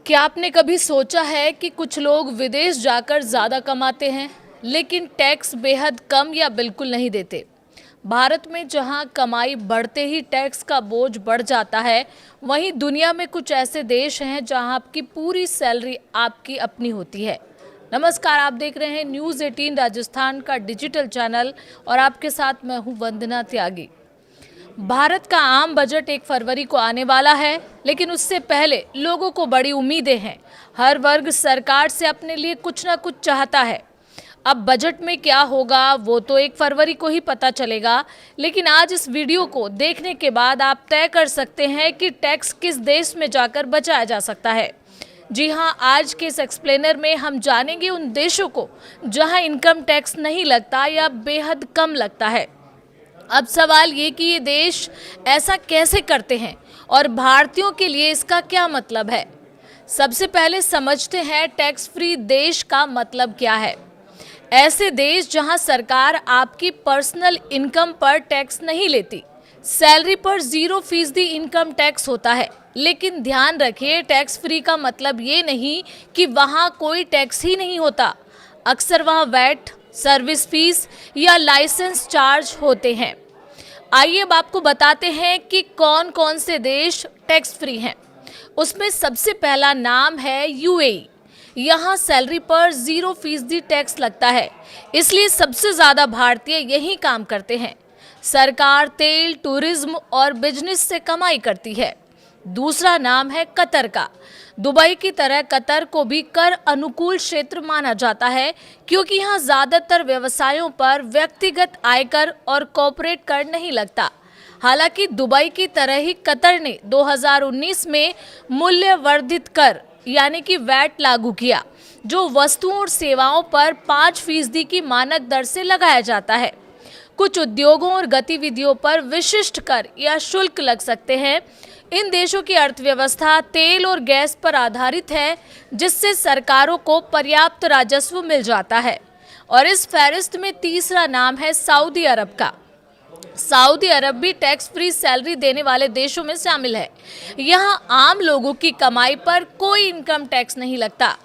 क्या आपने कभी सोचा है कि कुछ लोग विदेश जाकर ज़्यादा कमाते हैं लेकिन टैक्स बेहद कम या बिल्कुल नहीं देते। भारत में जहां कमाई बढ़ते ही टैक्स का बोझ बढ़ जाता है, वहीं दुनिया में कुछ ऐसे देश हैं जहां आपकी पूरी सैलरी आपकी अपनी होती है। नमस्कार, आप देख रहे हैं न्यूज़ 18 राजस्थान का डिजिटल चैनल और आपके साथ मैं हूं वंदना त्यागी। भारत का आम बजट 1 फरवरी को आने वाला है, लेकिन उससे पहले लोगों को बड़ी उम्मीदें हैं। हर वर्ग सरकार से अपने लिए कुछ ना कुछ चाहता है। अब बजट में क्या होगा वो तो 1 फरवरी को ही पता चलेगा, लेकिन आज इस वीडियो को देखने के बाद आप तय कर सकते हैं कि टैक्स किस देश में जाकर बचाया जा सकता है। जी हां, आज के इस एक्सप्लेनर में हम जानेंगे उन देशों को जहां इनकम टैक्स नहीं लगता या बेहद कम लगता है। अब सवाल ये कि ये देश ऐसा कैसे करते हैं और भारतीयों के लिए इसका क्या मतलब है। सबसे पहले समझते हैं टैक्स फ्री देश का मतलब क्या है। ऐसे देश जहां सरकार आपकी पर्सनल इनकम पर टैक्स नहीं लेती। सैलरी पर 0% इनकम टैक्स होता है, लेकिन ध्यान रखिए टैक्स फ्री का मतलब ये नहीं कि वहां कोई टैक्स ही नहीं होता। अक्सर वहां वैट, सर्विस फीस या लाइसेंस चार्ज होते हैं। आइए अब आपको बताते हैं कि कौन कौन से देश टैक्स फ्री हैं। उसमें सबसे पहला नाम है यूएई। यहाँ सैलरी पर 0% टैक्स लगता है, इसलिए सबसे ज़्यादा भारतीय यही काम करते हैं। सरकार तेल, टूरिज्म और बिजनेस से कमाई करती है। दूसरा नाम है कतर का। दुबई की तरह कतर को भी कर अनुकूल क्षेत्र माना जाता है, क्योंकि यहाँ ज़्यादातर व्यवसायों पर व्यक्तिगत आयकर और कॉर्पोरेट कर नहीं लगता। हालांकि दुबई की तरह ही कतर ने 2019 में मूल्य वर्धित कर यानी कि वैट लागू किया, जो वस्तुओं और सेवाओं पर 5% की मानक दर से लगाया जाता है। कुछ उद्योगों और गतिविधियों पर विशिष्ट कर या शुल्क लग सकते हैं। इन देशों की अर्थव्यवस्था तेल और गैस पर आधारित है, जिससे सरकारों को पर्याप्त राजस्व मिल जाता है। और इस फहरिस्त में तीसरा नाम है सऊदी अरब का। सऊदी अरब भी टैक्स फ्री सैलरी देने वाले देशों में शामिल है। यहाँ आम लोगों की कमाई पर कोई इनकम टैक्स नहीं लगता।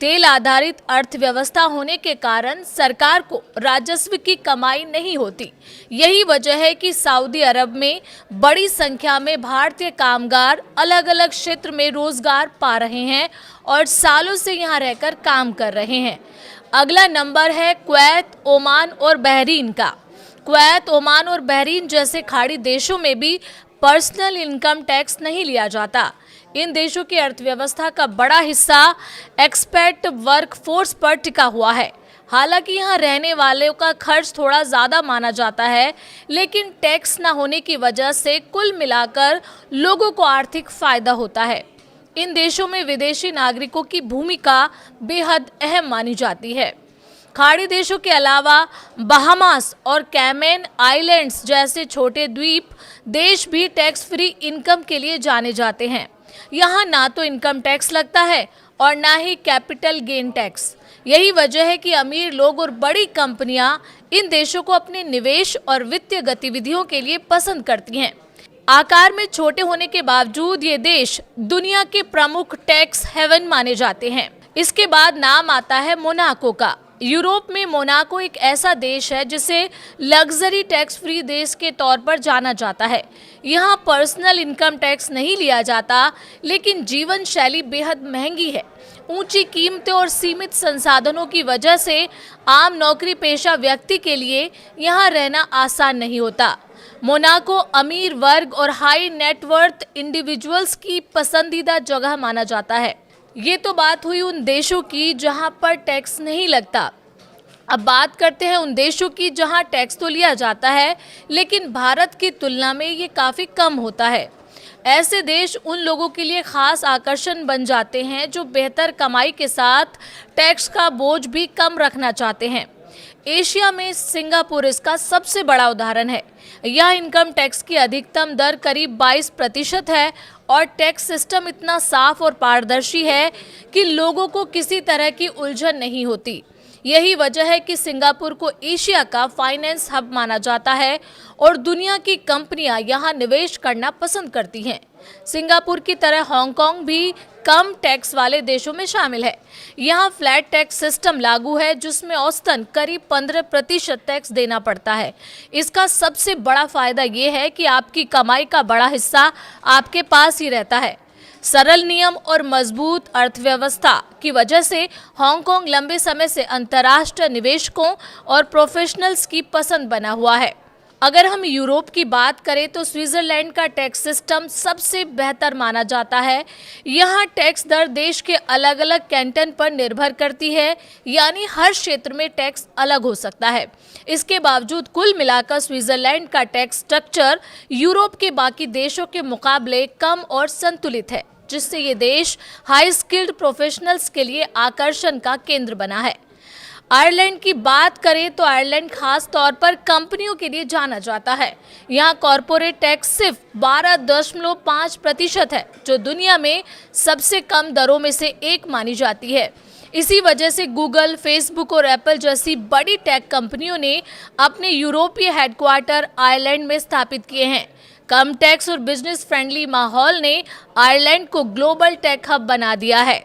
तेल आधारित अर्थव्यवस्था होने के कारण सरकार को राजस्व की कमाई नहीं होती। यही वजह है कि सऊदी अरब में बड़ी संख्या में भारतीय कामगार अलग अलग क्षेत्र में रोजगार पा रहे हैं और सालों से यहाँ रहकर काम कर रहे हैं। अगला नंबर है कुवैत, ओमान और बहरीन का। कुवैत, ओमान और बहरीन जैसे खाड़ी देशों में भी पर्सनल इनकम टैक्स नहीं लिया जाता। इन देशों की अर्थव्यवस्था का बड़ा हिस्सा एक्सपैट वर्कफोर्स पर टिका हुआ है। हालांकि यहाँ रहने वालों का खर्च थोड़ा ज़्यादा माना जाता है, लेकिन टैक्स न होने की वजह से कुल मिलाकर लोगों को आर्थिक फायदा होता है। इन देशों में विदेशी नागरिकों की भूमिका बेहद अहम मानी जाती है। खाड़ी देशों के अलावा बहामास और कैमेन आइलैंड्स जैसे छोटे द्वीप देश भी टैक्स फ्री इनकम के लिए जाने जाते हैं। यहाँ ना तो इनकम टैक्स लगता है और ना ही कैपिटल गेन टैक्स। यही वजह है कि अमीर लोग और बड़ी कंपनियां इन देशों को अपने निवेश और वित्तीय गतिविधियों के लिए पसंद करती हैं। आकार में छोटे होने के बावजूद ये देश दुनिया के प्रमुख टैक्स हेवन माने जाते हैं। इसके बाद नाम आता है मोनाको का। यूरोप में मोनाको एक ऐसा देश है जिसे लग्जरी टैक्स फ्री देश के तौर पर जाना जाता है। यहाँ पर्सनल इनकम टैक्स नहीं लिया जाता, लेकिन जीवन शैली बेहद महंगी है। ऊंची कीमतें और सीमित संसाधनों की वजह से आम नौकरी पेशा व्यक्ति के लिए यहाँ रहना आसान नहीं होता। मोनाको अमीर वर्ग और हाई नेटवर्थ इंडिविजुअल्स की पसंदीदा जगह माना जाता है। ये तो बात हुई उन देशों की जहां पर टैक्स नहीं लगता। अब बात करते हैं उन देशों की जहां टैक्स तो लिया जाता है, लेकिन भारत की तुलना में ये काफ़ी कम होता है। ऐसे देश उन लोगों के लिए खास आकर्षण बन जाते हैं जो बेहतर कमाई के साथ टैक्स का बोझ भी कम रखना चाहते हैं। एशिया में सिंगापुर इसका सबसे बड़ा उदाहरण है। यह इनकम टैक्स की अधिकतम दर करीब 22% है और टैक्स सिस्टम इतना साफ और पारदर्शी है कि लोगों को किसी तरह की उलझन नहीं होती। यही वजह है कि सिंगापुर को एशिया का फाइनेंस हब माना जाता है और दुनिया की कंपनियां यहां निवेश करना पसंद करती हैं। सिंगापुर की तरह हांगकांग भी कम टैक्स वाले देशों में शामिल है। यहाँ फ्लैट टैक्स सिस्टम लागू है जिसमें औसतन करीब 15% टैक्स देना पड़ता है। इसका सबसे बड़ा फायदा ये है कि आपकी कमाई का बड़ा हिस्सा आपके पास ही रहता है। सरल नियम और मजबूत अर्थव्यवस्था की वजह से हांगकांग लंबे समय से अंतर्राष्ट्रीय निवेशकों और प्रोफेशनल्स की पसंद बना हुआ है। अगर हम यूरोप की बात करें तो स्विट्जरलैंड का टैक्स सिस्टम सबसे बेहतर माना जाता है। यहाँ टैक्स दर देश के अलग अलग कैंटन पर निर्भर करती है, यानी हर क्षेत्र में टैक्स अलग हो सकता है। इसके बावजूद कुल मिलाकर स्विट्जरलैंड का टैक्स स्ट्रक्चर यूरोप के बाकी देशों के मुकाबले कम और संतुलित है, जिससे ये देश हाई स्किल्ड प्रोफेशनल्स के लिए आकर्षण का केंद्र बना है। आयरलैंड की बात करें तो आयरलैंड खास तौर पर कंपनियों के लिए जाना जाता है। यहाँ कॉरपोरेट टैक्स सिर्फ 12.5% है, जो दुनिया में सबसे कम दरों में से एक मानी जाती है। इसी वजह से गूगल, फेसबुक और एप्पल जैसी बड़ी टेक कंपनियों ने अपने यूरोपीय हेडक्वार्टर आयरलैंड में स्थापित किए हैं। कम टैक्स और बिजनेस फ्रेंडली माहौल ने आयरलैंड को ग्लोबल टेक हब बना दिया है।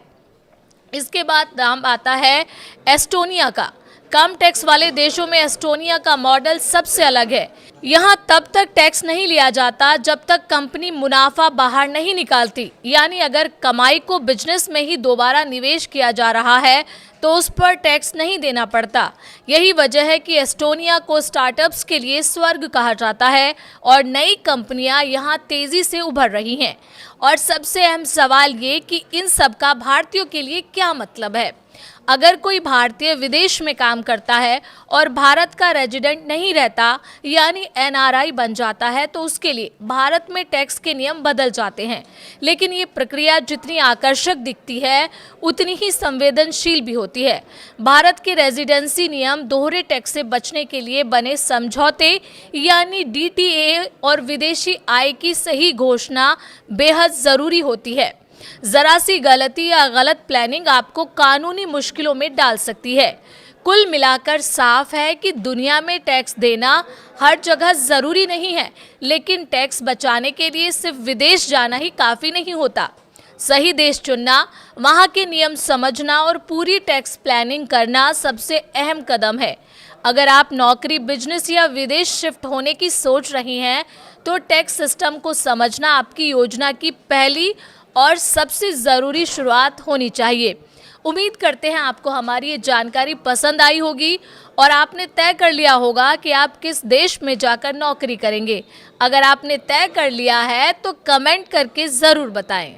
इसके बाद नाम आता है एस्टोनिया का। कम टैक्स वाले देशों में एस्टोनिया का मॉडल सबसे अलग है। यहाँ तब तक टैक्स नहीं लिया जाता जब तक कंपनी मुनाफा बाहर नहीं निकालती, यानी अगर कमाई को बिजनेस में ही दोबारा निवेश किया जा रहा है तो उस पर टैक्स नहीं देना पड़ता। यही वजह है कि एस्टोनिया को स्टार्टअप्स के लिए स्वर्ग कहा जाता है और नई कंपनियां यहां तेजी से उभर रही हैं। और सबसे अहम सवाल ये कि इन सब का भारतीयों के लिए क्या मतलब है। अगर कोई भारतीय विदेश में काम करता है और भारत का रेजिडेंट नहीं रहता, यानी एनआरआई बन जाता है, तो उसके लिए भारत में टैक्स के नियम बदल जाते हैं। लेकिन ये प्रक्रिया जितनी आकर्षक दिखती है उतनी ही संवेदनशील भी होती है। भारत के रेजिडेंसी नियम दोहरे टैक्स से बचने के लिए बने समझौते यानी डीटीए और विदेशी आय की सही घोषणा बेहद ज़रूरी होती है। जरा सी गलती या गलत प्लानिंग आपको कानूनी मुश्किलों में डाल सकती है। कुल मिलाकर साफ है कि दुनिया में टैक्स देना हर जगह जरूरी नहीं है, लेकिन टैक्स बचाने के लिए सिर्फ विदेश जाना ही काफी नहीं होता। सही देश चुनना, वहाँ के नियम समझना और पूरी टैक्स प्लानिंग करना सबसे अहम कदम है। अगर आप नौकरी, बिजनेस या विदेश शिफ्ट होने की सोच रही हैं, तो टैक्स सिस्टम को समझना आपकी योजना की पहली और सबसे ज़रूरी शुरुआत होनी चाहिए। उम्मीद करते हैं आपको हमारी ये जानकारी पसंद आई होगी और आपने तय कर लिया होगा कि आप किस देश में जाकर नौकरी करेंगे। अगर आपने तय कर लिया है तो कमेंट करके ज़रूर बताएं।